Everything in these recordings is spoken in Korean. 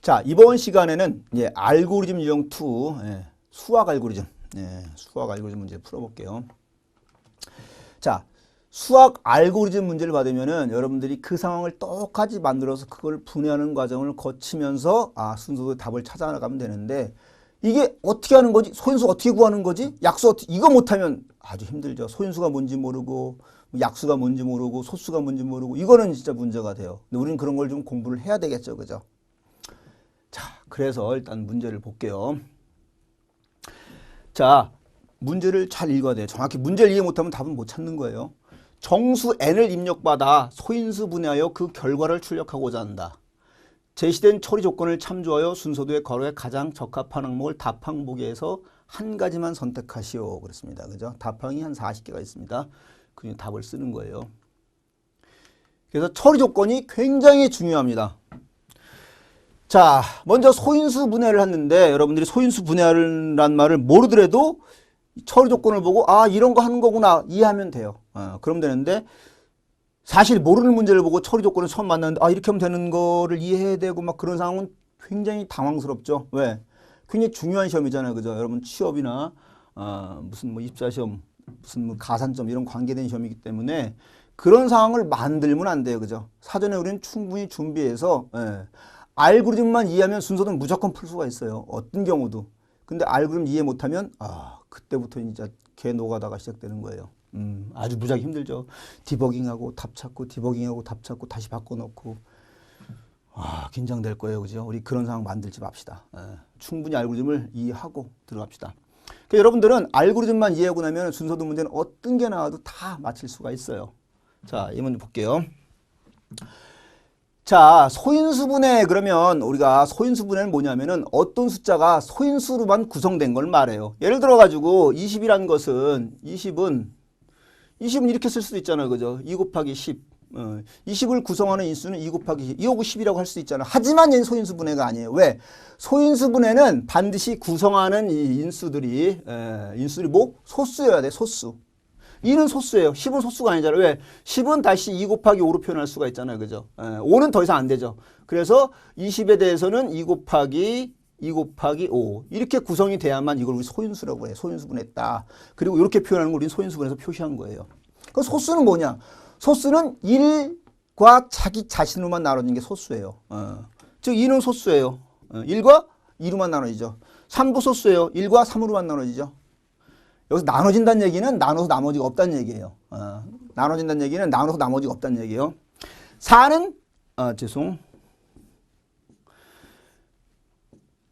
자, 이번 시간에는 알고리즘 유형 2, 수학 알고리즘, 수학 알고리즘 문제 풀어볼게요. 자, 수학 알고리즘 문제를 받으면은 여러분들이 그 상황을 똑같이 만들어서 그걸 분해하는 과정을 거치면서 순서대로 답을 찾아나가면 되는데, 이게 어떻게 하는 거지? 소인수 어떻게 구하는 거지? 약수 어떻게, 이거 못하면 아주 힘들죠. 소인수가 뭔지 모르고, 약수가 뭔지 모르고, 소수가 뭔지 모르고, 이거는 진짜 문제가 돼요. 근데 우리는 그런 걸 좀 공부를 해야 되겠죠. 그죠? 자, 그래서 일단 문제를 볼게요. 자, 문제를 잘 읽어야 돼요. 정확히 문제를 이해 못하면 답은 못 찾는 거예요. 정수 n을 입력받아 소인수 분해하여 그 결과를 출력하고자 한다. 제시된 처리 조건을 참조하여 순서도의 괄호에 가장 적합한 항목을 답 항목에서 한 가지만 선택하시오. 그렇습니다. 그죠? 답항이 한 40개가 있습니다. 그 중에 답을 쓰는 거예요. 그래서 처리 조건이 굉장히 중요합니다. 자, 먼저 소인수 분해를 했는데 여러분들이 소인수 분해란 말을 모르더라도 처리 조건을 보고 이런 거 하는 거구나 이해하면 돼요. 그러면 되는데 사실 모르는 문제를 보고 처리 조건을 처음 만났는데 이렇게 하면 되는 거를 이해해야 되고 막 그런 상황은 굉장히 당황스럽죠. 왜? 굉장히 중요한 시험이잖아요. 그죠? 여러분 취업이나 무슨 뭐 입사시험, 무슨 뭐 가산점 이런 관계된 시험이기 때문에 그런 상황을 만들면 안 돼요. 그죠? 사전에 우리는 충분히 준비해서 알고리즘만 이해하면 순서는 무조건 풀 수가 있어요. 어떤 경우도. 근데 알고리즘 이해 못하면 그때부터 진짜 개 노가다가 시작되는 거예요. 아주 무지하게 힘들죠. 디버깅하고 답 찾고 디버깅하고 답 찾고 다시 바꿔놓고 긴장될 거예요. 그죠? 우리 그런 상황 만들지 맙시다. 충분히 알고리즘을 이해하고 들어갑시다. 그러니까 여러분들은 알고리즘만 이해하고 나면 순서도 문제는 어떤 게 나와도 다 맞힐 수가 있어요. 자, 이 문제 볼게요. 자, 소인수분해 그러면 우리가 소인수분해는 뭐냐면은 어떤 숫자가 소인수로만 구성된 걸 말해요. 예를 들어 가지고 20이라는 것은 20은 이렇게 쓸 수도 있잖아요. 그죠? 2 곱하기 10. 20을 구성하는 인수는 2 곱하기 10. 2 하고 10이라고 할 수도 있잖아요. 하지만 얘는 소인수분해가 아니에요. 왜? 소인수분해는 반드시 구성하는 이 인수들이 뭐? 소수여야 돼. 소수. 2는 소수예요. 10은 소수가 아니잖아요. 왜? 10은 다시 2 곱하기 5로 표현할 수가 있잖아요. 그죠? 5는 더 이상 안 되죠. 그래서 20에 대해서는 2 곱하기 5 이렇게 구성이 돼야만 이걸 우리 소인수라고 해요. 소인수분했다. 그리고 이렇게 표현하는 걸 우리는 소인수분해서 표시한 거예요. 그 소수는 뭐냐? 소수는 1과 자기 자신으로만 나눠진 게 소수예요. 즉 2는 소수예요. 1과 2로만 나눠지죠. 3도 소수예요. 1과 3으로만 나눠지죠. 여기서 나눠진다는 얘기는 나눠서 나머지가 없다는 얘기예요. 나눠진다는 얘기는 나눠서 나머지가 없다는 얘기예요. 4는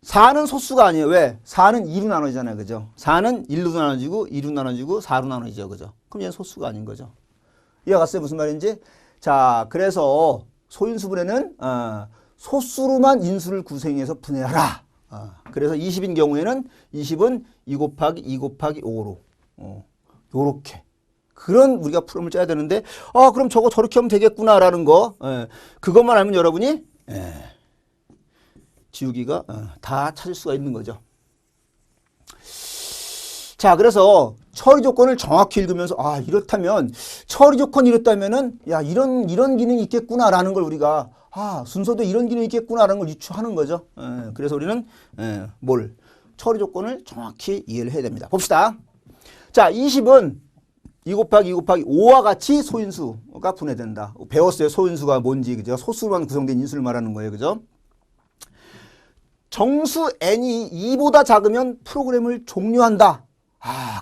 4는 소수가 아니에요. 왜? 4는 2로 나눠지잖아요. 그죠? 4는 1로도 나눠지고 2로 나눠지고 4로 나눠지죠. 그죠? 그럼 얘는 소수가 아닌 거죠. 이해갔어요? 무슨 말인지? 자, 그래서 소인수분해는 소수로만 인수를 구성해서 분해하라. 그래서 20인 경우에는 20은 2 곱하기 2 곱하기 5로 요렇게 그런 우리가 풀음을 짜야 되는데 그럼 저거 저렇게 하면 되겠구나라는 거 그것만 알면 여러분이 지우기가 다 찾을 수가 있는 거죠. 자, 그래서 처리 조건을 정확히 읽으면서 이렇다면 처리 조건이 이렇다면은 이런 기능이 있겠구나라는 걸 우리가 순서도 이런 기능이 있겠구나라는 걸 유추하는 거죠. 그래서 우리는 처리 조건을 정확히 이해를 해야 됩니다. 봅시다. 자, 20은 2 곱하기 2 곱하기 5와 같이 소인수가 분해된다. 배웠어요. 소인수가 뭔지. 그죠? 소수로만 구성된 인수를 말하는 거예요. 그죠? 정수 n이 2보다 작으면 프로그램을 종료한다.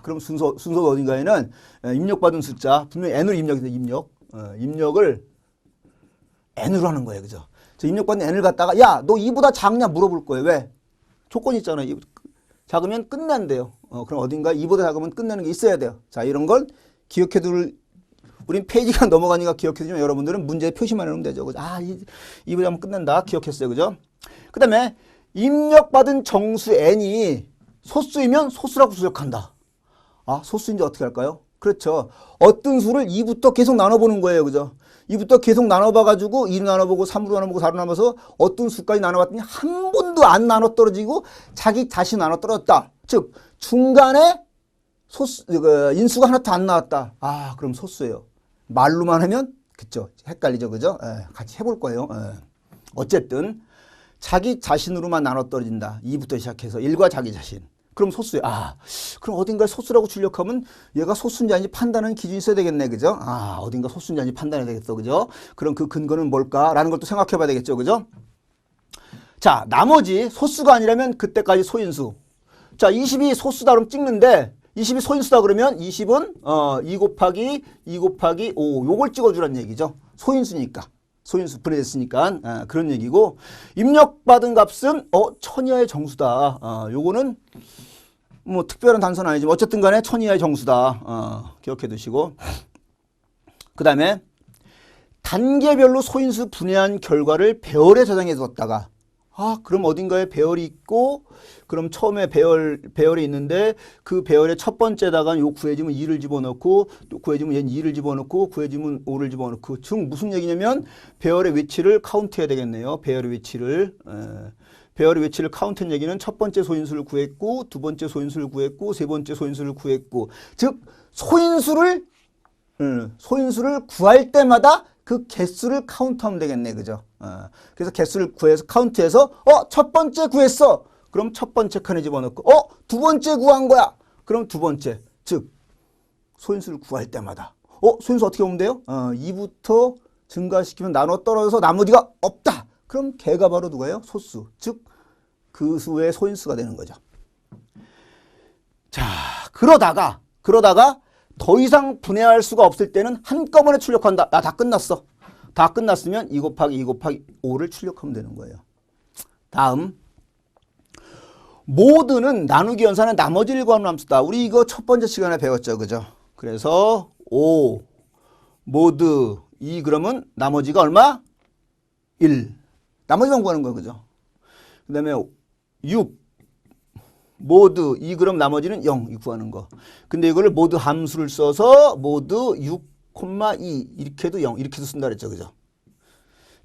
그럼 순서도 어딘가에는 입력받은 숫자, 분명히 n으로 입력을 n으로 하는 거예요. 그죠? 입력받은 n을 갖다가 너 2보다 작냐 물어볼 거예요. 왜? 조건이 있잖아요. 작으면 끝난대요. 그럼 어딘가 2보다 작으면 끝내는 게 있어야 돼요. 자, 이런 걸 우린 페이지가 넘어가니까 기억해두지만 여러분들은 문제 표시만 해놓으면 되죠. 그죠? 2보다 작으면 끝난다. 기억했어요. 그죠? 그 다음에 입력받은 정수 n이 소수이면 소수라고 수식한다. 소수인지 어떻게 할까요? 그렇죠. 어떤 수를 2부터 계속 나눠보는 거예요. 그죠? 2부터 계속 나눠봐가지고 2로 나눠보고 3으로 나눠보고 4로 나눠서 어떤 수까지 나눠봤더니 한 번도 안 나눠 떨어지고 자기 자신 나눠 떨어졌다. 즉 중간에 인수가 하나도 안 나왔다. 그럼 소수예요. 말로만 하면 그쵸 헷갈리죠. 그죠? 같이 해볼 거예요. 어쨌든 자기 자신으로만 나눠 떨어진다. 2부터 시작해서 1과 자기 자신. 그럼 소수야. 그럼 어딘가에 소수라고 출력하면 얘가 소수인지 아닌지 판단하는 기준이 있어야 되겠네. 그죠? 어딘가 소수인지 아닌지 판단해야 되겠어. 그죠? 그럼 그 근거는 뭘까라는 걸 또 생각해 봐야 되겠죠. 그죠? 자, 나머지 소수가 아니라면 그때까지 소인수. 자, 20이 소수다 그러면 찍는데 20이 소인수다 그러면 20은 2 곱하기 5 요걸 찍어주란 얘기죠. 소인수니까. 소인수 분해됐으니까 그런 얘기고 입력받은 값은 1000 이하의 정수다. 요거는 뭐 특별한 단서는 아니지만 어쨌든 간에 1000 이하의 정수다. 기억해 두시고 그 다음에 단계별로 소인수 분해한 결과를 배열에 저장해 뒀다가 그럼 어딘가에 배열이 있고 그럼 처음에 배열이 있는데 그 배열의 첫 번째다가 요 구해지면 2를 집어넣고 또 구해지면 얘는 2를 집어넣고 구해지면 5를 집어넣고 즉 무슨 얘기냐면 배열의 위치를 카운트해야 되겠네요. 배열의 위치를 카운트한 얘기는 첫 번째 소인수를 구했고 두 번째 소인수를 구했고 세 번째 소인수를 구했고 즉 소인수를 구할 때마다 그 개수를 카운트하면 되겠네. 그죠? 그래서 개수를 구해서 카운트해서 첫 번째 구했어. 그럼 첫 번째 칸에 집어넣고 두 번째 구한 거야. 그럼 두 번째. 즉 소인수를 구할 때마다 소인수 어떻게 보면 돼요? 2부터 증가시키면 나눠 떨어져서 나머지가 없다. 그럼 걔가 바로 누가요? 소수. 즉 그 수의 소인수가 되는 거죠. 자, 그러다가 더 이상 분해할 수가 없을 때는 한꺼번에 출력한다. 다 끝났어. 다 끝났으면 2 곱하기 5를 출력하면 되는 거예요. 다음 모드는 나누기 연산의 나머지를 구하는 함수다. 우리 이거 첫 번째 시간에 배웠죠. 그죠? 그래서 5 모드 2 그러면 나머지가 얼마? 1. 나머지만 구하는 거예요. 그죠? 그 다음에 6 모드 2 그럼 나머지는 0 이 구하는 거. 근데 이거를 모드 함수를 써서 모드 6,2 이렇게 해도 0 이렇게도 쓴다 그랬죠. 그죠?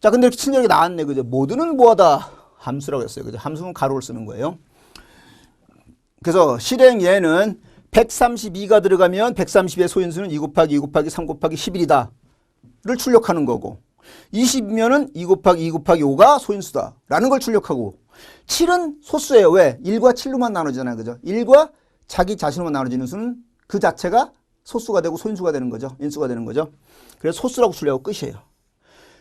자, 근데 이렇게 친절하게 나왔네. 그죠? 모드는 뭐하다? 함수라고 했어요. 그죠? 함수는 가로를 쓰는 거예요. 그래서 실행 얘는 132가 들어가면 130의 소인수는 2 곱하기 3 곱하기 11이다. 를 출력하는 거고 20이면은 2 곱하기 5가 소인수다. 라는 걸 출력하고 7은 소수예요. 왜? 1과 7로만 나눠지잖아요. 그죠? 1과 자기 자신으로만 나눠지는 수는 그 자체가 소수가 되고 소인수가 되는 거죠. 인수가 되는 거죠. 그래서 소수라고 출력하고 끝이에요.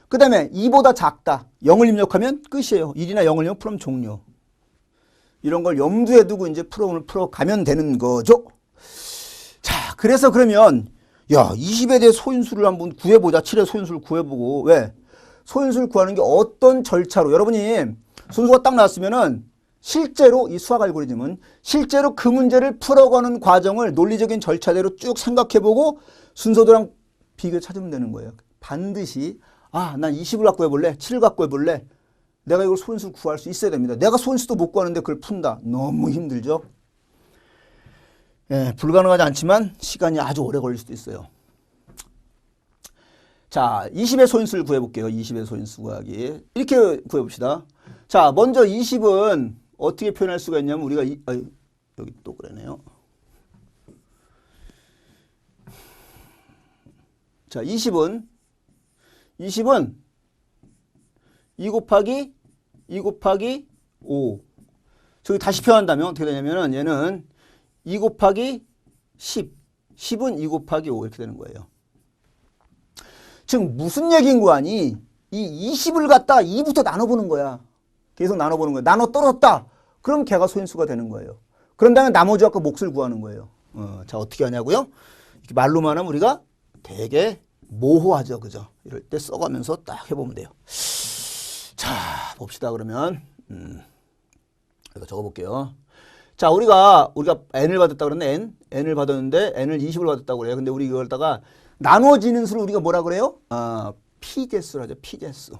그 다음에 2보다 작다. 0을 입력하면 끝이에요. 1이나 0을 입력하면 프롬 종료. 이런 걸 염두에 두고 이제 프롬을 풀어가면 되는 거죠. 자, 그래서 그러면 20에 대해 소인수를 한번 구해보자. 7의 소인수를 구해보고 왜? 소인수를 구하는 게 어떤 절차로 여러분이 순수가 딱 나왔으면은 실제로 이 수학 알고리즘은 실제로 그 문제를 풀어가는 과정을 논리적인 절차대로 쭉 생각해보고 순서도랑 비교 찾으면 되는 거예요. 반드시 난 20을 갖고 해볼래? 7을 갖고 해볼래? 내가 이걸 소인수를 구할 수 있어야 됩니다. 내가 소인수도 못 구하는데 그걸 푼다. 너무 힘들죠? 불가능하지 않지만 시간이 아주 오래 걸릴 수도 있어요. 자, 20의 소인수를 구해볼게요. 20의 소인수 구하기. 이렇게 구해봅시다. 자, 먼저 20은 어떻게 표현할 수가 있냐면 우리가 여기 또 그러네요. 자, 20은 2 곱하기 5. 저기 다시 표현한다면 어떻게 되냐면은 얘는 2 곱하기 10. 10은 2 곱하기 5 이렇게 되는 거예요. 즉 무슨 얘기인 거 아니? 이 20을 갖다 2부터 나눠보는 거야. 계속 나눠보는 거야. 나눠 떨어졌다. 그럼 걔가 소인수가 되는 거예요. 그런 다음에 나머지 아까 몫을 구하는 거예요. 자, 어떻게 하냐고요? 이렇게 말로만 하면 우리가 되게 모호하죠. 그죠? 이럴 때 써가면서 딱 해보면 돼요. 자, 봅시다. 그러면 이거 적어볼게요. 자, 우리가 n을 받았다 그러는데 n을 받았는데 n을 20을 받았다고 그래요. 근데 우리 이걸다가 나눠지는 수를 우리가 뭐라 그래요? 피제수로 하죠. 피제수.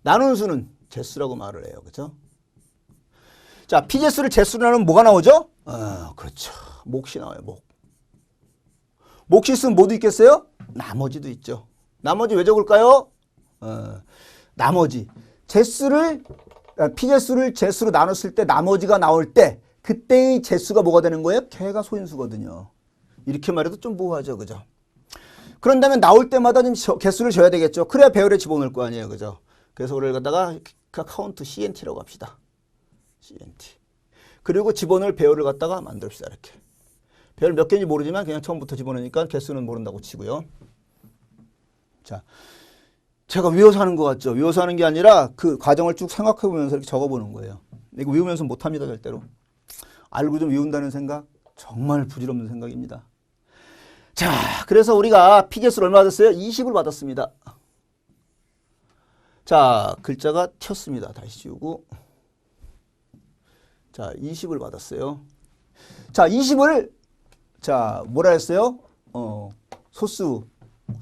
나누는 수는 제수라고 말을 해요. 그렇죠? 자, 피제수를 제수로 나누면 뭐가 나오죠? 그렇죠. 몫이 나와요. 몫이 있으면 뭐도 있겠어요? 나머지도 있죠. 나머지 왜 적을까요? 나머지. 피제수를 제수로 나눴을 때 나머지가 나올 때 그때의 제수가 뭐가 되는 거예요? 걔가 소인수거든요. 이렇게 말해도 좀 모호하죠. 그죠? 그런다면 나올 때마다 좀 개수를 줘야 되겠죠. 그래야 배열에 집어넣을 거 아니에요. 그죠? 그래서 우리를 갖다가 카운트 CNT라고 합시다. CNT. 그리고 집어넣을 배열을 갖다가 만듭시다. 이렇게. 배열 몇 개인지 모르지만 그냥 처음부터 집어넣으니까 개수는 모른다고 치고요. 자, 제가 외워서 하는 것 같죠? 외워서 하는 게 아니라 그 과정을 쭉 생각해 보면서 이렇게 적어보는 거예요. 이거 외우면서 못합니다. 절대로. 알고 좀 외운다는 생각 정말 부질없는 생각입니다. 자, 그래서 우리가 피제수를 얼마 받았어요? 20을 받았습니다. 자, 글자가 튀었습니다. 다시 지우고. 자, 20을 받았어요. 자, 20을 자, 뭐라 했어요? 소수.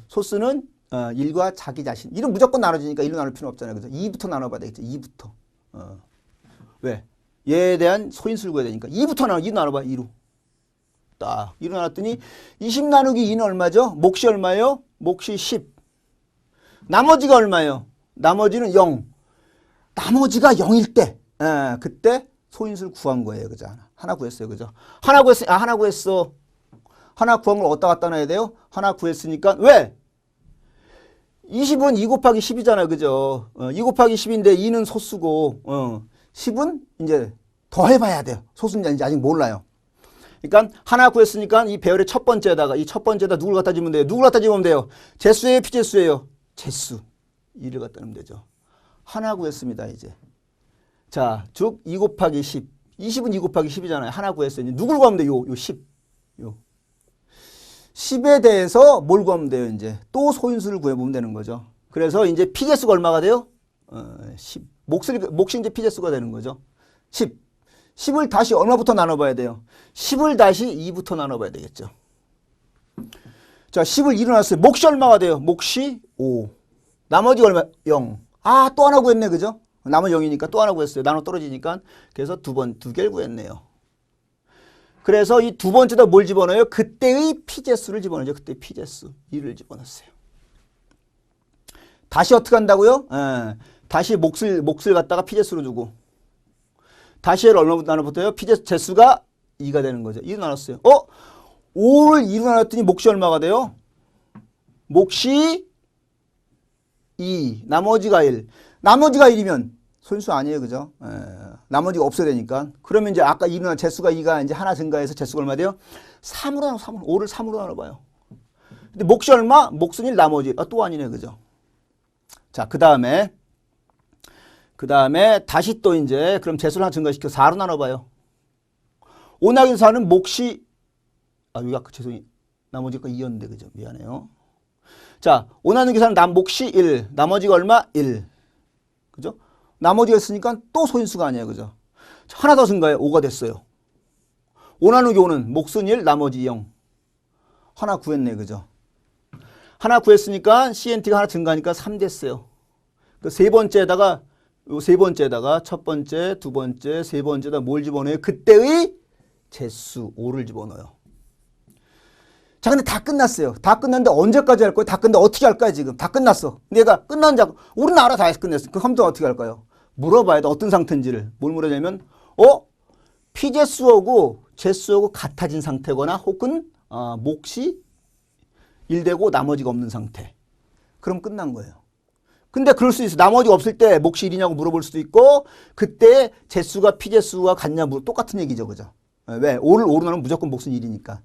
소수는 1과 자기 자신. 1은 무조건 나눠지니까 1로 나눌 필요 없잖아요. 그래서 2부터 나눠봐야 되겠죠. 2부터. 왜? 얘에 대한 소인수를 구해야 되니까 2부터 2 나눠봐. 2로. 딱 2로 나눴더니 20 나누기 2는 얼마죠? 몫이 얼마예요? 몫이 10. 나머지가 얼마예요? 나머지는 0. 나머지가 0일 때 그때 소인수를 구한 거예요. 그죠? 하나 구했어요. 그죠? 하나 구했어. 하나 구한 걸 어디다 갖다 놔야 돼요? 하나 구했으니까 왜? 20은 2 곱하기 10이잖아요. 그죠? 2 곱하기 10인데 2는 소수고 10은 이제 더 해봐야 돼요. 소수인지 아닌지 아직 몰라요. 그러니까 하나 구했으니까 이 배열의 첫 번째에다가 이 첫 번째에다 누굴 갖다 주면 돼요? 누굴 갖다 주면 돼요? 제수예요? 피제수예요? 제수. 2를 갖다 놓으면 되죠. 하나 구했습니다. 이제. 자, 즉 2 곱하기 10. 20은 2 곱하기 10이잖아요. 하나 구했어요. 이제 누굴 구하면 돼요? 요 10. 요. 10에 대해서 뭘 구하면 돼요? 이제 또 소인수를 구해보면 되는 거죠. 그래서 이제 피제수가 얼마가 돼요? 10. 몫이 이제 피제수가 되는 거죠. 10. 10을 다시 얼마부터 나눠봐야 돼요? 10을 다시 2부터 나눠봐야 되겠죠. 자, 10을 2로 나눴어요. 몫이 얼마가 돼요? 몫이 5. 나머지 얼마? 0. 아, 또 하나 구했네. 그죠? 나머지 0이니까 또 하나 구했어요. 나눠 떨어지니까. 그래서 두 개를 구했네요. 그래서 이 두 번째다 뭘 집어넣어요? 그때의 피제수를 집어넣죠. 그때 피제수 2를 집어넣었어요. 다시 어떻게 한다고요? 다시 몫을 갖다가 피제수로 주고 다시 얘를 얼마부터 나눠붙어요? 제수가 2가 되는 거죠. 2로 나눴어요. 5를 2로 나눴더니 몫이 얼마가 돼요? 몫이 2, 나머지가 1. 나머지가 1이면 소인수 아니에요. 그죠? 나머지가 없어야 되니까. 그러면 이제 아까 2로 제수가 2가 이제 하나 증가해서 제수가 얼마 돼요? 3으로 나눠, 5를 3으로 나눠봐요. 근데 몫이 얼마? 몫은 1, 나머지. 또 아니네. 그죠? 자, 그 다음에 다시 또 이제 그럼 제수를 하나 증가시켜 4로 나눠봐요. 5 나긴 4는 몫이 여기 아까 죄송해요. 나머지가 2였는데 그죠? 미안해요. 자, 5 나누기 4는 몫이 1. 나머지가 얼마? 1. 그죠? 나머지가 있으니까 또 소인수가 아니에요. 그죠? 하나 더 증가해. 5가 됐어요. 5 나누기 5는 몫은 1, 나머지 0. 하나 구했네. 그죠? 하나 구했으니까 CNT가 하나 증가하니까 3 됐어요. 그 세 번째에다가 첫 번째, 두 번째, 세 번째에다 뭘 집어넣어요? 그때의 제수 5를 집어넣어요. 자, 근데 다 끝났어요. 다 끝났는데 언제까지 할 거예요? 다 끝났는데 어떻게 할까요? 지금 다 끝났어. 내가 끝난 자, 우리는 알아 다 끝냈어. 그 컴퓨터 어떻게 할까요? 물어봐야 돼. 어떤 상태인지를. 뭘 물어냐면, 피제수하고 제수하고 같아진 상태거나 혹은 몫이 1되고 나머지가 없는 상태. 그럼 끝난 거예요. 근데 그럴 수 있어. 나머지가 없을 때 몫이 1이냐고 물어볼 수도 있고 그때 제수가 피제수와 같냐 똑같은 얘기죠. 그죠? 왜? 5를 5로 나누면 무조건 몫은 1이니까.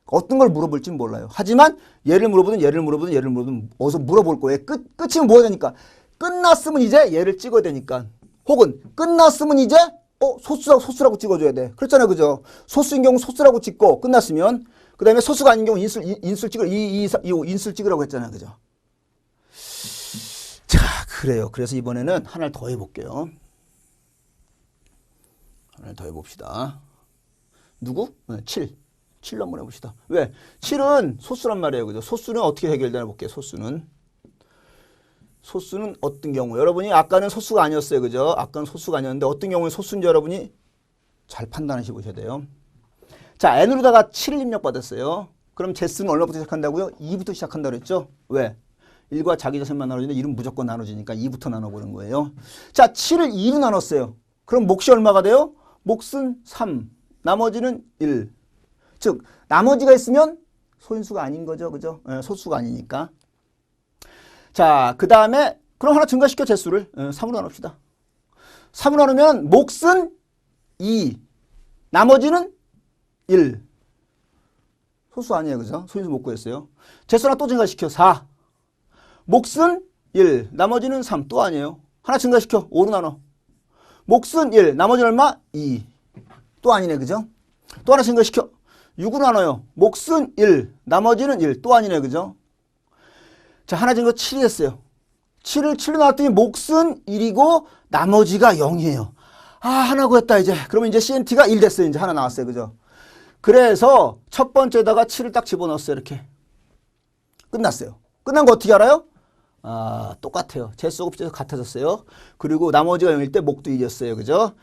어떤 걸 물어볼지는 몰라요. 하지만 얘를 물어보든 어디서 물어볼 거예요. 끝이면 뭐 해야 되니까. 끝났으면 이제 얘를 찍어야 되니까. 혹은 끝났으면 이제 소수라고 찍어줘야 돼. 그렇잖아요. 그죠? 소수인 경우 소수라고 찍고 끝났으면 그 다음에 소수가 아닌 경우 인수를 찍으라고 인수를 찍으라고 했잖아요. 그죠? 자, 그래요. 그래서 이번에는 하나를 더 해볼게요. 하나를 더 해봅시다. 누구? 7. 7로 한번 해봅시다. 왜? 7은 소수란 말이에요. 그죠? 소수는 어떻게 해결되나 볼게요. 소수는 어떤 경우? 여러분이 아까는 소수가 아니었어요. 그죠? 아까는 소수가 아니었는데 어떤 경우에 소수인지 여러분이 잘 판단하시 보셔야 돼요. 자, n으로다가 7을 입력받았어요. 그럼 제수는 얼마부터 시작한다고요? 2부터 시작한다고 했죠? 왜? 1과 자기 자신만 나눠지는데 1은 무조건 나눠지니까 2부터 나눠보는 거예요. 자, 7을 2로 나눴어요. 그럼 몫이 얼마가 돼요? 몫은 3. 나머지는 1. 즉 나머지가 있으면 소인수가 아닌 거죠. 그죠? 소수가 아니니까. 자, 그 다음에 그럼 하나 증가시켜 개수를 3으로 나눕시다. 3으로 나누면 몫은 2, 나머지는 1. 소수 아니에요, 그죠? 소인수 못 구했어요. 개수 하나 또 증가시켜 4. 몫은 1, 나머지는 3. 또 아니에요. 하나 증가시켜 5로 나눠. 몫은 1, 나머지는 얼마? 2. 또 아니네, 그죠? 또 하나 증가시켜 6으로 나눠요. 몫은 1, 나머지는 1. 또 아니네, 그죠? 자, 하나 증가 7이 됐어요. 7을 7로 나왔더니 몫은 1이고 나머지가 0이에요. 아, 하나 구했다 이제. 그러면 이제 CNT가 1 됐어요. 이제 하나 나왔어요. 그죠? 그래서 첫 번째에다가 7을 딱 집어넣었어요. 이렇게. 끝났어요. 끝난 거 어떻게 알아요? 아, 똑같아요. 재수하고 합쳐서 같아졌어요. 그리고 나머지가 0일 때 목도 1이었어요. 그죠?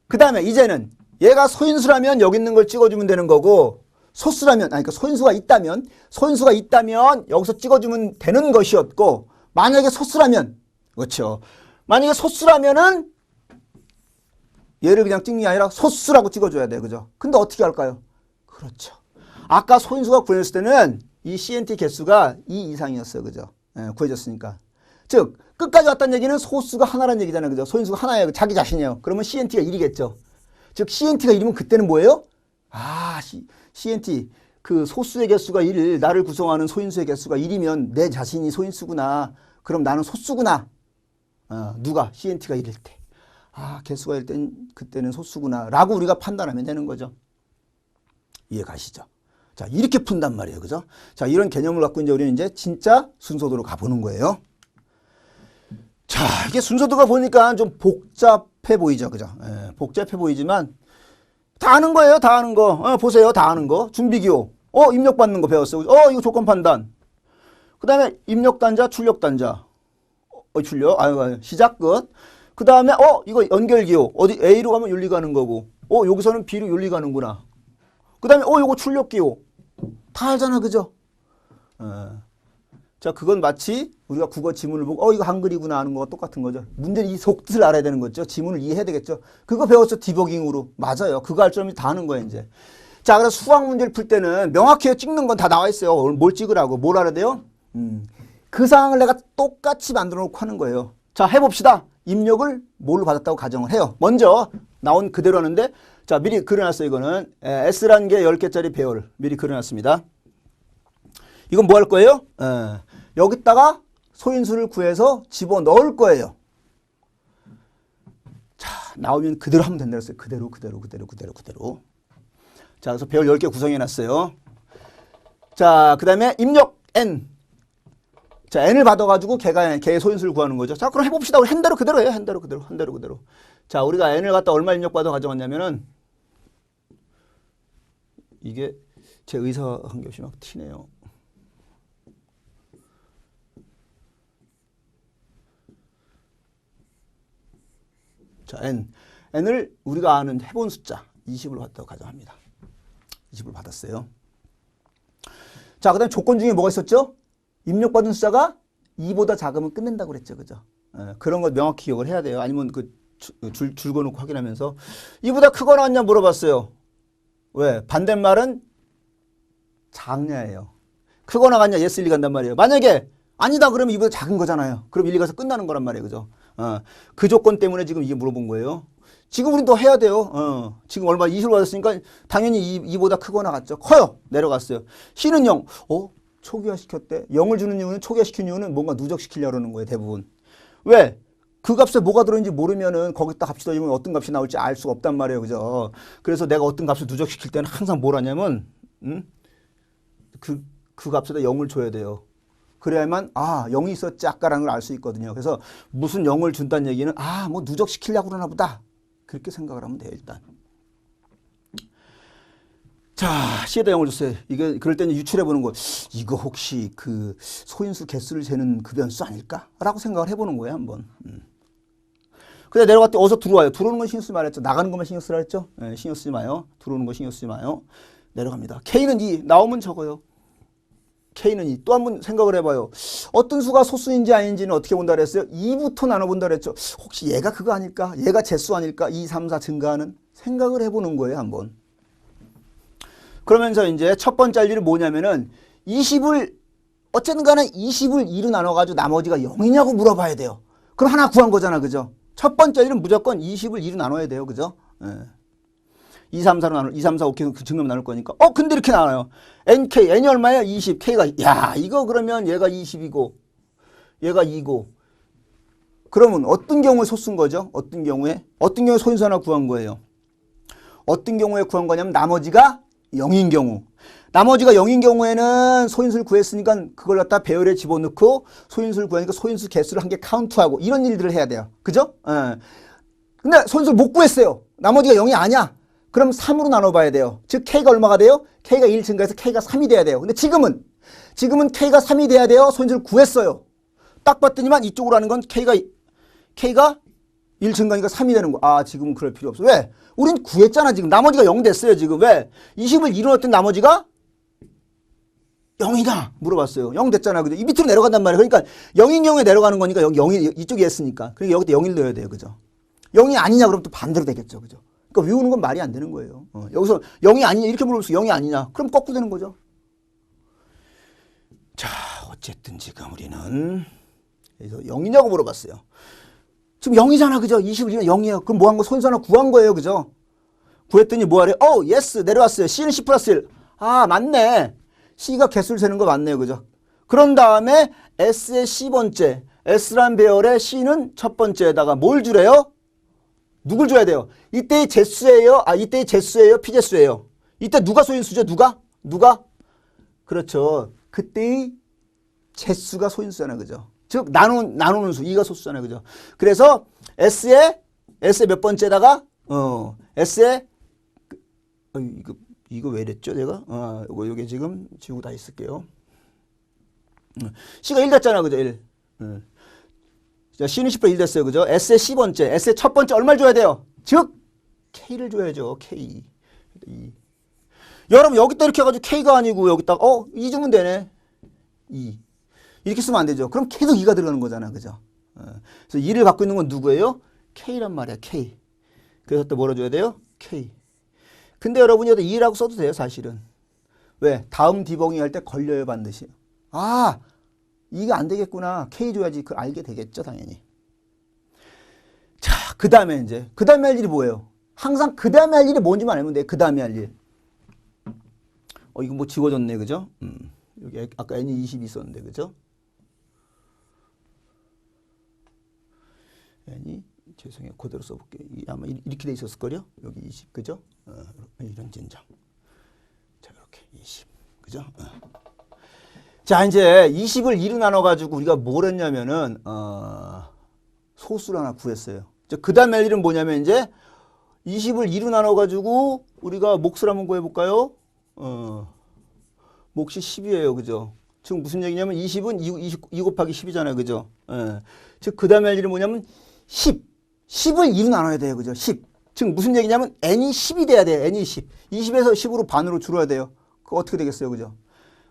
그 다음에 이제는 얘가 소인수라면 여기 있는 걸 찍어주면 되는 거고, 소수라면, 아니, 그러니까 소인수가 있다면 여기서 찍어주면 되는 것이었고, 만약에 소수라면, 그렇죠. 만약에 소수라면은 얘를 그냥 찍는 게 아니라 소수라고 찍어줘야 돼요. 그죠? 근데 어떻게 할까요? 그렇죠. 아까 소인수가 구해졌을 때는 이 CNT 개수가 2 이상이었어요. 그죠? 예, 구해졌으니까. 즉, 끝까지 왔다는 얘기는 소수가 하나라는 얘기잖아요. 그죠? 소인수가 하나예요. 자기 자신이에요. 그러면 CNT가 1이겠죠. 즉, CNT가 1이면 그때는 뭐예요? 아, CNT. 그 소수의 개수가 1, 나를 구성하는 소인수의 개수가 1이면 내 자신이 소인수구나. 그럼 나는 소수구나. 누가? CNT가 1일 때. 아, 개수가 1 땐 그때는 소수구나. 라고 우리가 판단하면 되는 거죠. 이해 가시죠? 자, 이렇게 푼단 말이에요. 그죠? 자, 이런 개념을 갖고 이제 우리는 이제 진짜 순서도로 가보는 거예요. 자, 이게 순서도가 보니까 좀 복잡해 보이죠. 그죠? 예, 복잡해 보이지만 다 아는 거예요. 다 아는 거. 보세요. 다 아는 거. 준비기호. 입력받는 거 배웠어요. 이거 조건 판단. 그 다음에 입력단자, 출력단자. 출력. 시작, 끝. 그 다음에, 이거 연결기호. 어디 A로 가면 윤리 가는 거고. 여기서는 B로 윤리 가는구나. 그 다음에, 이거 출력기호. 다 알잖아. 그죠? 자, 그건 마치 우리가 국어 지문을 보고, 이거 한글이구나 하는 거와 똑같은 거죠. 문제는 이 속뜻을 알아야 되는 거죠. 지문을 이해해야 되겠죠. 그거 배웠죠. 디버깅으로. 맞아요. 그거 할 점이 다 아는 거예요, 이제. 자, 그래서 수학 문제를 풀 때는 명확히 찍는 건 다 나와 있어요. 뭘 찍으라고. 뭘 알아야 돼요? 그 상황을 내가 똑같이 만들어 놓고 하는 거예요. 자, 해봅시다. 입력을 뭘로 받았다고 가정을 해요. 먼저 나온 그대로 하는데, 자, 미리 그려놨어요. 이거는 S라는 게 10개짜리 배열 미리 그려놨습니다. 이건 뭐 할 거예요? 여기다가 소인수를 구해서 집어넣을 거예요. 자, 나오면 그대로 하면 된다 그랬어요. 그대로. 자, 그래서 배열 10개 구성해놨어요. 자, 그 다음에 입력 N. 자, N을 받아가지고 걔의 소인수를 구하는 거죠. 자, 그럼 해봅시다. 우리 한대로 그대로 해요. 한대로 그대로. 자, 우리가 N을 갖다 얼마 입력받아 가져왔냐면은, 이게 제 의사한 게 없이 막 튀네요. 자, N을 우리가 아는 해본 숫자 20을 받다고 가정합니다. 20을 받았어요. 자, 그 다음에 조건 중에 뭐가 있었죠? 입력받은 숫자가 2보다 작으면 끝낸다고 그랬죠. 그죠? 그런 거 명확히 기억을 해야 돼요. 아니면 줄 그어놓고 확인하면서 2보다 크거나 같냐 물어봤어요. 왜? 반대말은 작냐예요. 크거나 같냐 yes, 1, 2 간단 말이에요. 만약에 아니다 그러면 2보다 작은 거잖아요. 그럼 1, 2 가서 끝나는 거란 말이에요. 그죠? 그 조건 때문에 지금 이게 물어본 거예요. 지금 우린 더 해야 돼요. 지금 얼마 20을 받았으니까 당연히 2보다 크거나 같죠. 커요. 내려갔어요. C는 0. 초기화시켰대. 0을 주는 이유는 초기화시킨 이유는 뭔가 누적시키려고 하는 거예요. 대부분. 왜? 그 값에 뭐가 들어있는지 모르면은 거기다 값이 더해지면 어떤 값이 나올지 알 수가 없단 말이에요. 그죠? 그래서 내가 어떤 값을 누적시킬 때는 항상 뭘 하냐면 그 값에다 0을 줘야 돼요. 그래야만 0이 있었지 아까라는 걸 알 수 있거든요. 그래서 무슨 0을 준다는 얘기는 뭐 누적시키려고 그러나 보다. 그렇게 생각을 하면 돼요. 일단. 자, C에다 0을 줬어요. 이게 그럴 때는 유출해 보는 거. 이거 혹시 그 소인수 개수를 재는 그 변수 아닐까? 라고 생각을 해보는 거예요. 한번. 근데 내려갔더니 어디서 들어와요. 들어오는 건 신경 쓰지 말랬죠. 나가는 것만 신경 쓰라 했죠. 신경 쓰지 마요. 들어오는 거 신경 쓰지 마요. 내려갑니다. K는 2. 나오면 적어요. K는 2. 또 한 번 생각을 해봐요. 어떤 수가 소수인지 아닌지는 어떻게 본다 그랬어요? 2부터 나눠본다 그랬죠. 혹시 얘가 그거 아닐까? 얘가 재수 아닐까? 2, 3, 4 증가하는? 생각을 해보는 거예요. 한번. 그러면서 이제 첫 번째 할 일이 뭐냐면은 20을 어쨌든 간에 20을 2로 나눠가지고 나머지가 0이냐고 물어봐야 돼요. 그럼 하나 구한 거잖아. 그죠? 첫 번째 일은 무조건 20을 2로 나눠야 돼요. 그죠? 예. 2, 3, 4로 나눠, 2, 3, 4, 5, K 그 증명 나눌 거니까. 근데 이렇게 나와요. NK, N이 얼마야? 20, K가, 야, 이거 그러면 얘가 20이고, 얘가 2고. 그러면 어떤 경우에 소수인 거죠? 어떤 경우에 소인수 하나 구한 거예요. 어떤 경우에 구한 거냐면 나머지가 0인 경우. 나머지가 0인 경우에는 소인수를 구했으니까 그걸 갖다 배열에 집어넣고 소인수를 구하니까 소인수 개수를 한 개 카운트하고 이런 일들을 해야 돼요. 그죠? 예. 근데 소인수를 못 구했어요. 나머지가 0이 아니야. 그럼 3으로 나눠봐야 돼요. 즉 K가 얼마가 돼요? K가 1 증가해서 K가 3이 돼야 돼요. 근데 지금은 K가 3이 돼야 돼요. 소인수를 구했어요. 딱 봤더니만 이쪽으로 하는 건 K가 1 증가니까 3이 되는 거. 아, 지금은 그럴 필요 없어. 왜? 우린 구했잖아, 지금. 나머지가 0 됐어요, 지금. 왜? 20을 이뤄냈던 나머지가 0이다. 물어봤어요. 0 됐잖아, 그죠? 이 밑으로 내려간단 말이에요. 그러니까 0인 경우에 내려가는 거니까 여기 0이 이쪽에 했으니까. 그러니까 여기다 0을 넣어야 돼요, 그죠? 0이 아니냐, 그럼 또 반대로 되겠죠, 그죠? 그러니까 외우는 건 말이 안 되는 거예요. 여기서 0이 아니냐, 이렇게 물어보면서 0이 아니냐. 그럼 거꾸로 되는 거죠. 자, 어쨌든 지금 우리는 그래서 0이냐고 물어봤어요. 지금 0이잖아, 그죠? 21이면 0이에요. 그럼 뭐 한 거? 소인수 하나 구한 거예요, 그죠? 구했더니 뭐 하래? 예스, 내려왔어요. C는 10 플러스 1. 아, 맞네. C가 개수를 세는 거 맞네요, 그죠? 그런 다음에 S의 C번째, S란 배열의 C는 첫 번째에다가 뭘 주래요? 누굴 줘야 돼요? 이때의 제수예요? 이때의 제수예요? 피제수예요? 이때 누가 소인수죠? 누가? 그렇죠. 그때의 제수가 소인수잖아요, 그죠? 즉 나누는 수 2가 소수잖아요, 그죠? 그래서 S의 몇 번째에다가 S의 이거 왜 이랬죠, 제가? 요게 지금 지우고 다 있을게요. C가 1 됐잖아, 그죠? 1. 자, C는 10분의 1 됐어요, 그죠? S의 C번째, S의 첫 번째 얼마를 줘야 돼요? 즉 K를 줘야죠, K. 여러분 여기다 이렇게 해가지고 K가 아니고 여기다 2 주면 되네. 2. 이렇게 쓰면 안 되죠. 그럼 계속 2가 들어가는 거잖아, 그죠? 그래서 2를 갖고 있는 건 누구예요? K란 말이야, K. 그래서 또 뭐라 줘야 돼요? K. 근데 여러분이 여기다 2라고 써도 돼요, 사실은. 왜? 다음 디버깅 할 때 걸려요, 반드시. 이게 안 되겠구나. K 줘야지. 그걸 알게 되겠죠, 당연히. 자, 그 다음에 할 일이 뭐예요? 항상 그 다음에 할 일이 뭔지만 알면 돼요. 그 다음에 할 일. 이거 뭐 지워졌네, 그죠? 여기 아까 N이 20이 있었는데, 그죠? N이, 죄송해요. 그대로 써볼게요. 아마 이렇게 돼 있었을걸요? 여기 20, 그죠? 이런 진정. 자, 이렇게 20, 그죠? 자, 이제 20을 2로 나눠가지고 우리가 뭘 했냐면은, 소수를 하나 구했어요. 그 다음 할 일은 뭐냐면 이제 20을 2로 나눠가지고 우리가 몫을 한번 구해볼까요? 몫이 10이에요. 그죠? 지금 무슨 얘기냐면 20은 2 곱하기 10이잖아요. 그죠? 즉, 그 다음 할 일은 뭐냐면 10을 2로 나눠야 돼요. 그죠? 10. 즉, 무슨 얘기냐면 n이 10이 돼야 돼요. n이 10. 20에서 10으로 반으로 줄어야 돼요. 그거 어떻게 되겠어요? 그죠?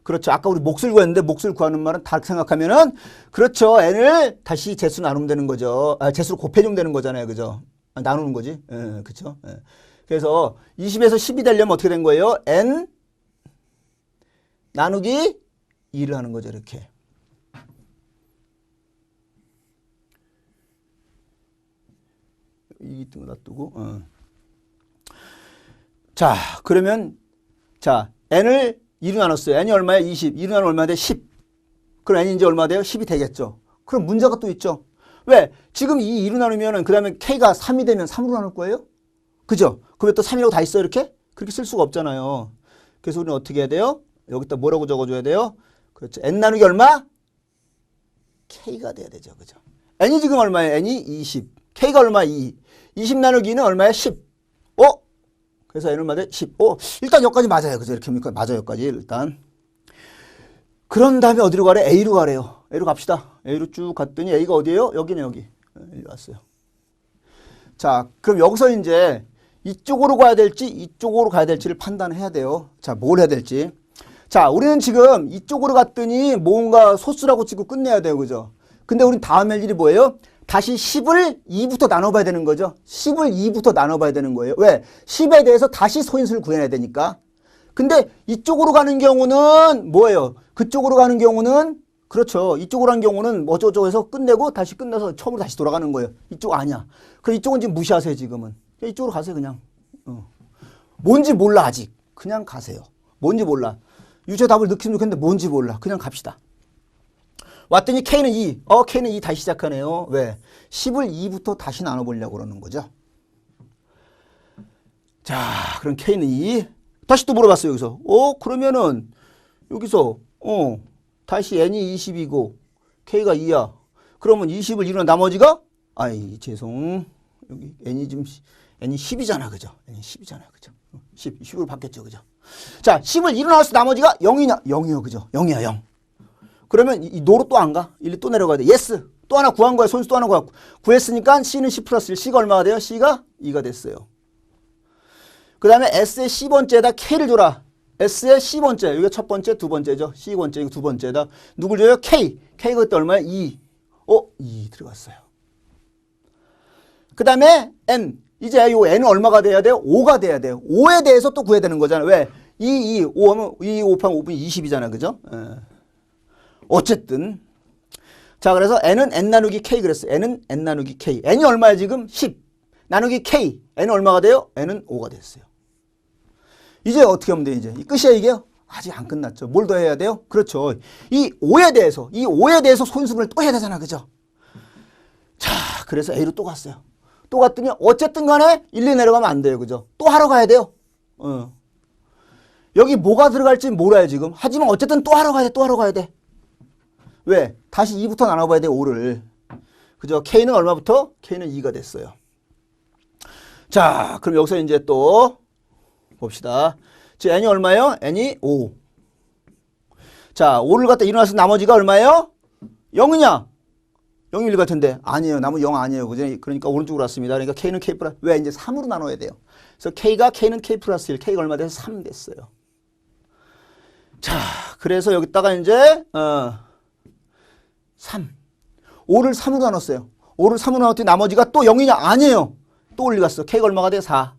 그렇죠. 아까 우리 몫을 구했는데 몫을 구하는 말은 다르게 생각하면은 그렇죠. n을 다시 제수 나누면 되는 거죠. 제수로 곱해주면 되는 거잖아요. 그죠? 나누는 거지. 그렇죠. 그래서 20에서 10이 되려면 어떻게 된 거예요? n 나누기 2를 하는 거죠. 이렇게. 이 등을 놔두고. 자, 그러면 자, n을 2로 나눴어요. n이 얼마야? 20. 2로 나누면 얼마 돼? 10. 그럼 n이 이제 얼마 돼요? 10이 되겠죠. 그럼 문제가 또 있죠. 왜? 지금 이 2로 나누면은 그 다음에 k가 3이 되면 3으로 나눌 거예요? 그죠? 그러면 또 3이라고 다 있어요, 이렇게? 그렇게 쓸 수가 없잖아요. 그래서 우리는 어떻게 해야 돼요? 여기다 뭐라고 적어줘야 돼요? 그렇죠. n 나누기 얼마? k가 돼야 되죠. 그죠? n이 지금 얼마예요? n이 20. k가 얼마? 2. 20 나누기 2는 얼마야? 10. 그래서 n은 얼마 돼? 10. 일단 여기까지 맞아요. 그죠? 이렇게 하니까 맞아요. 여기까지 일단. 그런 다음에 어디로 가래? A로 가래요. A로 갑시다. A로 쭉 갔더니 A가 어디예요? 여기네, 여기. 여기 왔어요. 자, 그럼 여기서 이제 이쪽으로 가야 될지 이쪽으로 가야 될지를 판단해야 돼요. 자, 뭘 해야 될지. 자, 우리는 지금 이쪽으로 갔더니 뭔가 소수라고 치고 끝내야 돼요. 그죠? 근데 우린 다음 할 일이 뭐예요? 다시 10을 2부터 나눠봐야 되는 거죠. 10을 2부터 나눠봐야 되는 거예요. 왜? 10에 대해서 다시 소인수를 구해야 되니까. 근데 이쪽으로 가는 경우는 뭐예요? 그쪽으로 가는 경우는 그렇죠. 이쪽으로 한 경우는 어쩌고저쩌고 해서 끝내고 다시 끝나서 처음으로 다시 돌아가는 거예요. 이쪽 아니야. 그럼 이쪽은 지금 무시하세요, 지금은. 이쪽으로 가세요, 그냥. 뭔지 몰라, 아직. 그냥 가세요. 뭔지 몰라. 유추의 답을 넣기는 좋겠는데 뭔지 몰라. 그냥 갑시다. 왔더니 K는 2. K는 2 다시 시작하네요. 왜? 10을 2부터 다시 나눠보려고 그러는 거죠. 자, 그럼 K는 2. 다시 또 물어봤어요, 여기서. 그러면은, 여기서, 다시 N이 20이고, K가 2야. 그러면 20을 이루는 나머지가? 아이, 죄송. 여기 N이 지금, N이 10이잖아, 그죠? N이 10이잖아, 그죠? 10으로 바뀌었죠, 그죠? 자, 10을 일어나서 나머지가 0이냐? 0이요, 그죠? 0이야, 0. 그러면 이 노로 또 안 가? 1이 또 내려가야 돼. 예스. 또 하나 구한 거야. 손수 또 하나 구했으니까 C는 10 플러스 1. C가 얼마가 돼요? C가 2가 됐어요. 그 다음에 S의 C번째에다 K를 줘라. S의 C번째. 이게 첫 번째, 두 번째죠. C번째, 이거 두 번째에다. 누굴 줘요? K. K가 그때 얼마야? 2. 2 들어갔어요. 그 다음에 N. 이제 요 N은 얼마가 돼야 돼요? 5가 돼야 돼요. 5에 대해서 또 구해야 되는 거잖아요. 왜? 5 하면 2 곱하면 5분의 20이잖아. 그죠? 어쨌든. 자, 그래서 N은 N 나누기 K 그랬어요. N은 N 나누기 K. N이 얼마야 지금? 10. 나누기 K. N은 얼마가 돼요? N은 5가 됐어요. 이제 어떻게 하면 돼, 이제? 끝이야, 이게? 아직 안 끝났죠. 뭘 더 해야 돼요? 그렇죠. 이 5에 대해서 소인수분을 또 해야 되잖아. 그죠? 자, 그래서 A로 또 갔어요. 또 갔더니 어쨌든 간에 1, 2 내려가면 안 돼요. 그죠? 또 하러 가야 돼요. 여기 뭐가 들어갈지 몰라요, 지금. 하지만 어쨌든 또 하러 가야 돼, 또 하러 가야 돼. 왜? 다시 2부터 나눠봐야 돼, 5를. 그죠? K는 얼마부터? K는 2가 됐어요. 자, 그럼 여기서 이제 또 봅시다. 지금 N이 얼마예요? N이 5. 자, 5를 갖다 일어나서 나머지가 얼마예요? 0이냐? 0일 같을 텐데. 아니에요. 나머지 0 아니에요. 그죠? 그러니까 오른쪽으로 왔습니다. 그러니까 K는 K 플러스, 왜? 이제 3으로 나눠야 돼요. 그래서 K는 K 플러스 1. K가 얼마 돼서 3 됐어요. 자, 그래서 여기다가 이제, 3. 5를 3으로 나눴어요. 5를 3으로 나눴더니 나머지가 또 0이냐? 아니에요. 또 올라갔어. K가 얼마가 돼? 4.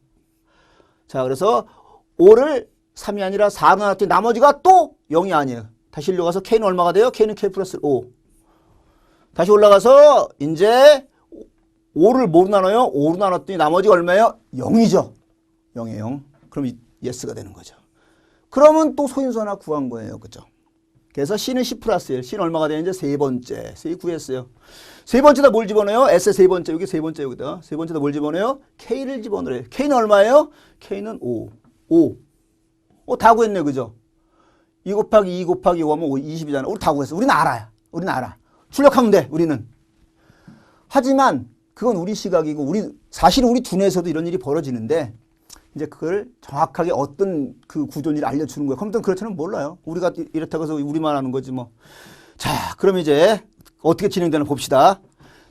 자, 그래서 5를 3이 아니라 4로 나눴더니 나머지가 또 0이 아니에요. 다시 올라가서 K는 얼마가 돼요? K는 K 플러스 5. 다시 올라가서 이제 5를 뭐로 나눠요? 5로 나눴더니 나머지가 얼마예요? 0이죠. 0이에요, 0. 그럼 예스가 되는 거죠. 그러면 또 소인수 하나 구한 거예요. 그죠? 그래서 C는 10 플러스 1. C는 얼마가 되는지 세 번째. C 구했어요. 세 번째다 뭘 집어넣어요? S의 세 번째. 여기 세 번째 여기다. 세 번째다 뭘 집어넣어요? K를 집어넣어요. K는 얼마예요? K는 5. 5. 다 구했네. 그죠? 2 곱하기 2 곱하기 5 하면 20이잖아. 우리 다 구했어. 우리는 알아요. 우리는 알아. 출력하면 돼. 우리는. 하지만 그건 우리 시각이고 사실은 우리 두뇌에서도 이런 일이 벌어지는데 이제 그걸 정확하게 어떤 그 구조인지를 알려주는 거예요. 컴퓨터는 그렇지는 몰라요. 우리가 이렇다고 해서 우리만 하는 거지 뭐. 자, 그럼 이제 어떻게 진행되나 봅시다.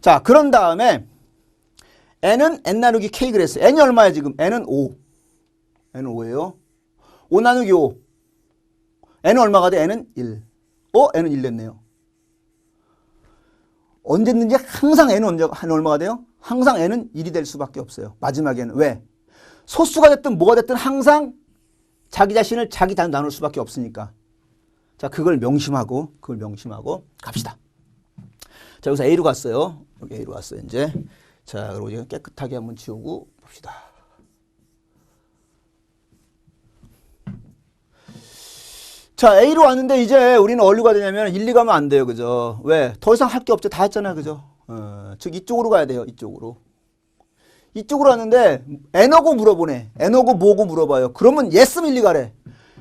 자, 그런 다음에 N은 N 나누기 K 그랬어요. N이 얼마야 지금? N은 5. N은 5예요. 5 나누기 5. N은 얼마가 돼? N은 1. N은 1 됐네요. 언제든지 항상 N은 얼마가 돼요? 항상 N은 1이 될 수밖에 없어요. 마지막에는. 왜? 소수가 됐든 뭐가 됐든 항상 자기 자신을 자기 다 나눌 수밖에 없으니까. 자, 그걸 명심하고 갑시다. 자, 여기서 A로 갔어요. 여기 A로 갔어요, 이제. 자, 그리고 이제 깨끗하게 한번 지우고 봅시다. 자, A로 왔는데 이제 우리는 어디로 가야 되냐면 1, 2 가면 안 돼요. 그죠? 왜? 더 이상 할 게 없죠. 다 했잖아요. 그죠? 즉 이쪽으로 가야 돼요. 이쪽으로. 이쪽으로 왔는데 N하고 물어보네. N하고 뭐고 물어봐요. 그러면 예스면 1, 2 가래.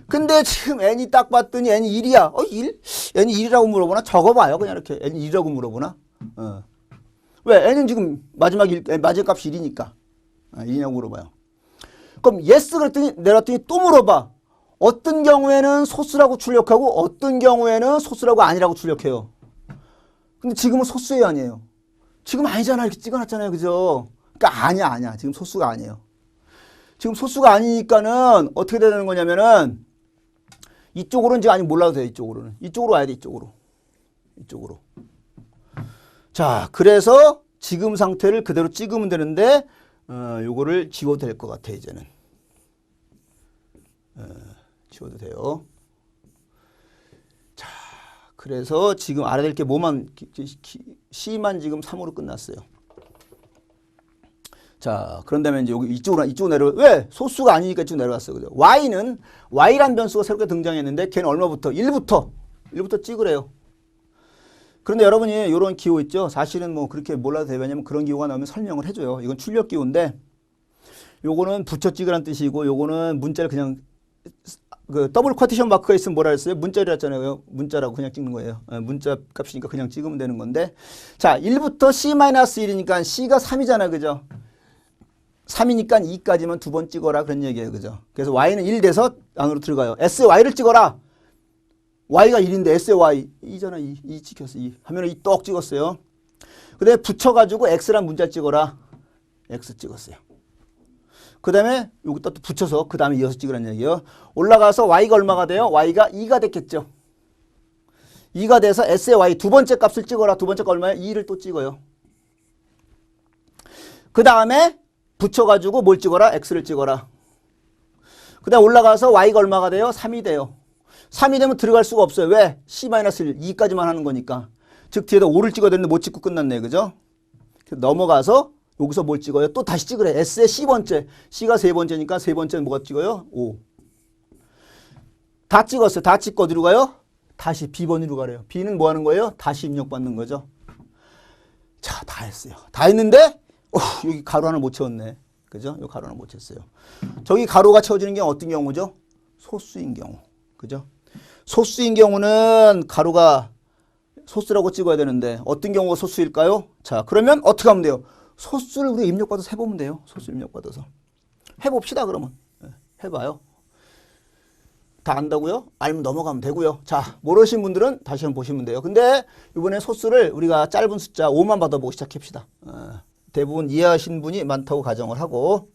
근데 지금 N이 딱 봤더니 N이 1이야. 1? N이 1이라고 물어보나? 적어봐요. 그냥 이렇게. N이 1이라고 물어보나? 왜? N은 지금 마지막 값이 1이니까. 1이냐고 물어봐요. 그럼 예스 그랬더니 내렸더니 또 물어봐. 어떤 경우에는 소수라고 출력하고 어떤 경우에는 소수라고 아니라고 출력해요. 근데 지금은 소수예요, 아니에요? 지금 아니잖아. 이렇게 찍어놨잖아요. 그죠? 그러니까 아니야. 지금 소수가 아니에요. 지금 소수가 아니니까는 어떻게 되는 거냐면은 이쪽으로는 지금 아직 몰라도 돼요. 이쪽으로는. 이쪽으로 와야 돼. 이쪽으로. 자, 그래서 지금 상태를 그대로 찍으면 되는데 요거를 지워도 될 것 같아. 이제는. 지워도 돼요. 자, 그래서 지금 알아야 될 게 뭐만 C만 지금 3으로 끝났어요. 자, 그런다면 이제 여기 이쪽으로 내려 왜? 소수가 아니니까 이쪽 내려갔어. 그죠? Y란 변수가 새롭게 등장했는데 걔는 얼마부터? 1부터 찍으래요. 그런데 여러분이 이런 기호 있죠? 사실은 뭐 그렇게 몰라도 돼요. 왜냐면 그런 기호가 나오면 설명을 해줘요. 이건 출력 기호인데 요거는 붙여 찍으라는 뜻이고 요거는 문자를 그냥 그 더블 쿼티션 마크가 있으면 뭐라 했어요? 문자리라 했잖아요. 문자라고 그냥 찍는 거예요. 문자 값이니까 그냥 찍으면 되는 건데 자 1부터 C-1이니까 C가 3이잖아. 그죠? 3이니까 2까지만 두 번 찍어라 그런 얘기예요. 그죠? 그래서 Y는 1 돼서 안으로 들어가요. S의 Y를 찍어라. Y가 1인데 S의 Y 2잖아. 2 찍혔어. 2 하면 2 떡 찍었어요. 근데 붙여가지고 X란 문자 찍어라. X 찍었어요. 그 다음에 여기다 또 붙여서 그 다음에 이어서 찍으라는 얘기예요. 올라가서 Y가 얼마가 돼요? Y가 2가 됐겠죠. 2가 돼서 S의 Y 두 번째 값을 찍어라. 두 번째 값 얼마예요? 2를 또 찍어요. 그 다음에 붙여가지고 뭘 찍어라? X를 찍어라. 그 다음에 올라가서 Y가 얼마가 돼요? 3이 돼요. 3이 되면 들어갈 수가 없어요. 왜? C-1, 2까지만 하는 거니까. 즉 뒤에다 5를 찍어야 되는데 못 찍고 끝났네. 그죠? 넘어가서 여기서 뭘 찍어요? 또 다시 찍으래. S의 C번째. C가 세 번째니까 세 번째는 뭐가 찍어요? 5. 다 찍었어요. 다 찍고 어디로 가요? 다시 B번으로 가래요. B는 뭐 하는 거예요? 다시 입력받는 거죠. 자, 다 했어요. 다 했는데 여기 가로 하나 못 채웠네. 그죠? 여기 가로 하나 못 채웠어요. 저기 가로가 채워지는 경우 어떤 경우죠? 소수인 경우. 그죠? 소수인 경우는 가로가 소수라고 찍어야 되는데 어떤 경우가 소수일까요? 자, 그러면 어떻게 하면 돼요? 소수를 우리가 입력받아서 해보면 돼요. 소수 입력받아서. 해봅시다, 그러면. 해봐요. 다 안다고요? 알면 넘어가면 되고요. 자, 모르신 분들은 다시 한번 보시면 돼요. 근데 이번에 소수를 우리가 짧은 숫자 5만 받아보고 시작합시다. 대부분 이해하신 분이 많다고 가정을 하고.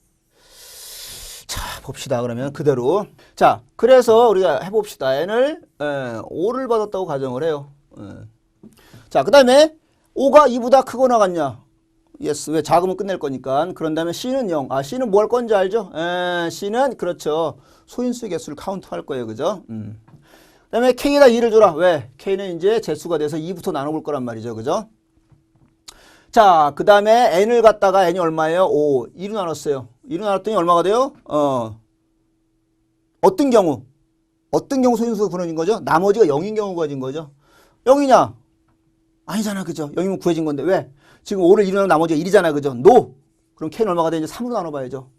자, 봅시다. 그러면 그대로. 자, 그래서 우리가 해봅시다. n을 5를 받았다고 가정을 해요. 자, 그 다음에 5가 2보다 크거나 같냐? 예스. 왜? 작으면 끝낼 거니까. 그런 다음에 C는 0. 아, C는 뭐 할 건지 알죠? C는 그렇죠. 소인수 개수를 카운트할 거예요. 그죠? 그 다음에 K에다 2를 줘라. 왜? K는 이제 재수가 돼서 2부터 나눠볼 거란 말이죠. 그죠? 자, 그 다음에 n을 갖다가 n이 얼마예요? 5. 2로 나눴어요. 2로 나눴더니 얼마가 돼요? 어떤 경우 소인수가 구해진 거죠? 나머지가 0인 경우가 구해진 거죠. 0이냐? 아니잖아. 그죠? 0이면 구해진 건데. 왜? 지금 5를 2로 나누면 나머지가 1이잖아. 그죠? no. 그럼 K는 얼마가 되는지 3으로 나눠봐야죠.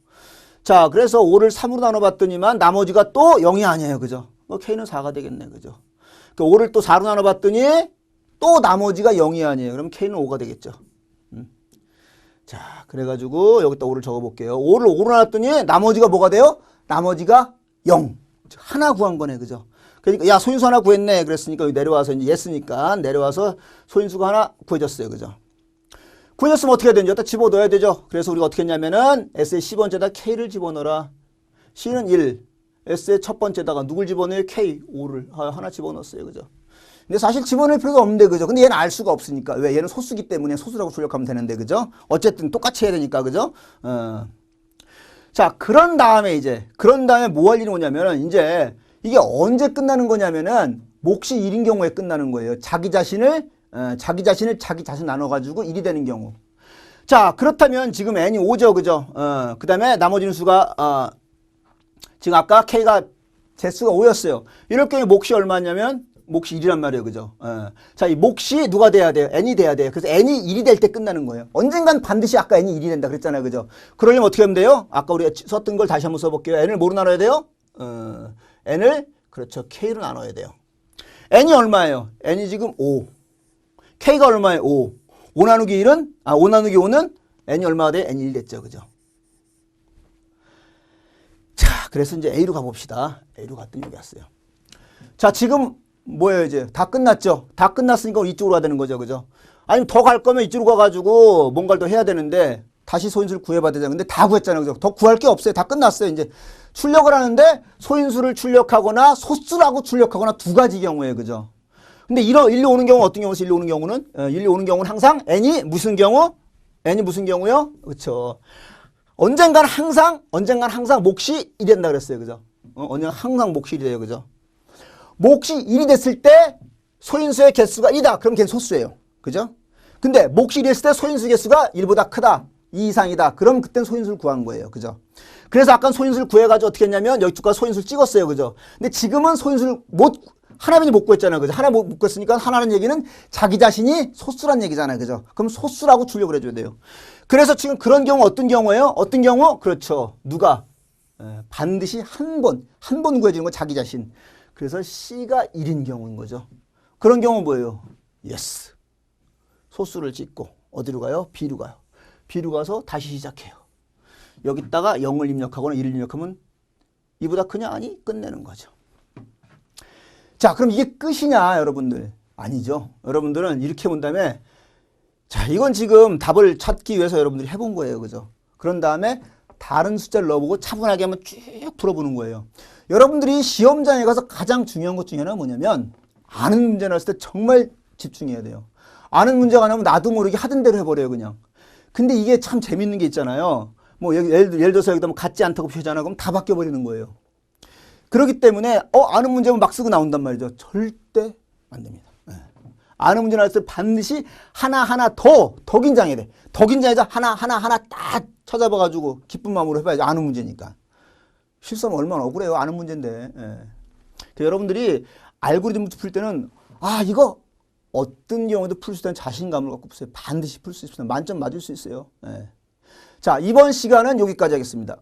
자, 그래서 5를 3으로 나눠봤더니만 나머지가 또 0이 아니에요. 그죠? K는 4가 되겠네. 그죠? 그 5를 또 4로 나눠봤더니 또 나머지가 0이 아니에요. 그럼 K는 5가 되겠죠. 자, 그래가지고 여기다 5를 적어볼게요. 5를 5로 나눴더니 나머지가 뭐가 돼요? 나머지가 0. 하나 구한 거네. 그죠? 그러니까 야, 소인수 하나 구했네. 그랬으니까 여기 내려와서 이제 예스니까 내려와서 소인수가 하나 구해졌어요. 그죠? 구해졌으면 어떻게 해야 되는지 여기다 집어넣어야 되죠. 그래서 우리가 어떻게 했냐면은 S의 C번째에다 K를 집어넣어라. C는 1. S의 첫 번째다가 누굴 집어넣어요? K. 5를 하나 집어넣었어요. 그죠? 근데 사실 집어넣을 필요가 없는데, 그죠? 근데 얘는 알 수가 없으니까. 왜? 얘는 소수기 때문에 소수라고 출력하면 되는데, 그죠? 어쨌든 똑같이 해야 되니까, 그죠? 자, 그런 다음에 뭐 할 일이 오냐면은, 이제 이게 언제 끝나는 거냐면은, 몫이 1인 경우에 끝나는 거예요. 자기 자신을 자기 자신 나눠가지고 1이 되는 경우. 자, 그렇다면 지금 n이 5죠, 그죠? 그 다음에 나머지는 수가, 지금 아까 k가 재수가 5였어요. 이럴 경우에 몫이 얼마냐면, 몫이 1이란 말이에요. 그죠? 자, 이 몫이 누가 돼야 돼요? n이 돼야 돼요. 그래서 n이 1이 될 때 끝나는 거예요. 언젠간 반드시 아까 n이 1이 된다 그랬잖아요. 그죠? 그러려면 어떻게 하면 돼요? 아까 우리가 썼던 걸 다시 한번 써볼게요. n을 뭐로 나눠야 돼요? n을, 그렇죠. k로 나눠야 돼요. n이 얼마예요? n이 지금 5. k가 얼마예요? 5. 5 나누기 1은, 5 나누기 5는 n이 얼마가 돼요? n이 1 됐죠. 그죠? 자, 그래서 이제 A로 가봅시다. A로 갔더니 여기 왔어요. 자, 지금 뭐예요, 이제? 다 끝났죠? 다 끝났으니까 이쪽으로 가야 되는 거죠. 그죠? 아니면 더 갈 거면 이쪽으로 가가지고 뭔가를 더 해야 되는데 다시 소인수를 구해봐야 되잖아요. 근데 다 구했잖아요. 그죠? 더 구할 게 없어요. 다 끝났어요. 이제 출력을 하는데 소인수를 출력하거나 소수라고 출력하거나 두 가지 경우에, 그죠? 근데 일로 오는 경우 어떤 경우에서 일로 오는 경우는? 일로 오는 경우는 항상 n이 무슨 경우? n이 무슨 경우요? 그렇죠. 언젠간 항상 몫이 1이 된다 그랬어요. 그죠? 언젠간 항상 몫이 1이 돼요. 그죠? 몫이 1이 됐을 때 소인수의 개수가 2다. 그럼 걔는 소수예요. 그죠? 근데 몫이 1했을 때 소인수 개수가 1보다 크다. 2 이상이다. 그럼 그땐 소인수를 구한 거예요. 그죠? 그래서 아까 소인수를 구해가지고 어떻게 했냐면 여기 두가 소인수를 찍었어요. 그죠? 근데 지금은 소인수를 하나만이 못 구했잖아요. 그죠? 하나 못 구했으니까 하나는 얘기는 자기 자신이 소수란 얘기잖아요. 그죠? 그럼 소수라고 출력을 해줘야 돼요. 그래서 지금 그런 경우 어떤 경우예요? 어떤 경우? 그렇죠. 누가? 반드시 한 번 구해주는 건 자기 자신. 그래서 C가 1인 경우인 거죠. 그런 경우 뭐예요? yes. 소수를 찍고 어디로 가요? B로 가요. B로 가서 다시 시작해요. 여기다가 0을 입력하거나 1을 입력하면 이보다 크냐? 아니, 끝내는 거죠. 자, 그럼 이게 끝이냐, 여러분들? 아니죠. 여러분들은 이렇게 본 다음에 자, 이건 지금 답을 찾기 위해서 여러분들이 해본 거예요. 그죠? 그런 다음에 다른 숫자를 넣어보고 차분하게 한번 쭉 풀어보는 거예요. 여러분들이 시험장에 가서 가장 중요한 것 중에 하나가 뭐냐면 아는 문제 나왔을 때 정말 집중해야 돼요. 아는 문제가 나오면 나도 모르게 하던 대로 해버려요, 그냥. 근데 이게 참 재밌는 게 있잖아요. 뭐 예를 들어서 여기다 뭐 같지 않다고 표시하잖아. 그럼 다 바뀌어버리는 거예요. 그렇기 때문에 아는 문제면 막 쓰고 나온단 말이죠. 절대 안 됩니다. 아는 문제 나왔을 때 반드시 하나하나 더 긴장해야 돼. 더 긴장해서 하나하나 딱 찾아봐가지고 기쁜 마음으로 해봐야지. 아는 문제니까. 실수하면 얼마나 억울해요. 아는 문제인데. 여러분들이 알고리즘부터 풀 때는 이거 어떤 경우도 풀 수 있다는 자신감을 갖고 푸세요. 반드시 풀 수 있습니다. 만점 맞을 수 있어요. 자, 이번 시간은 여기까지 하겠습니다.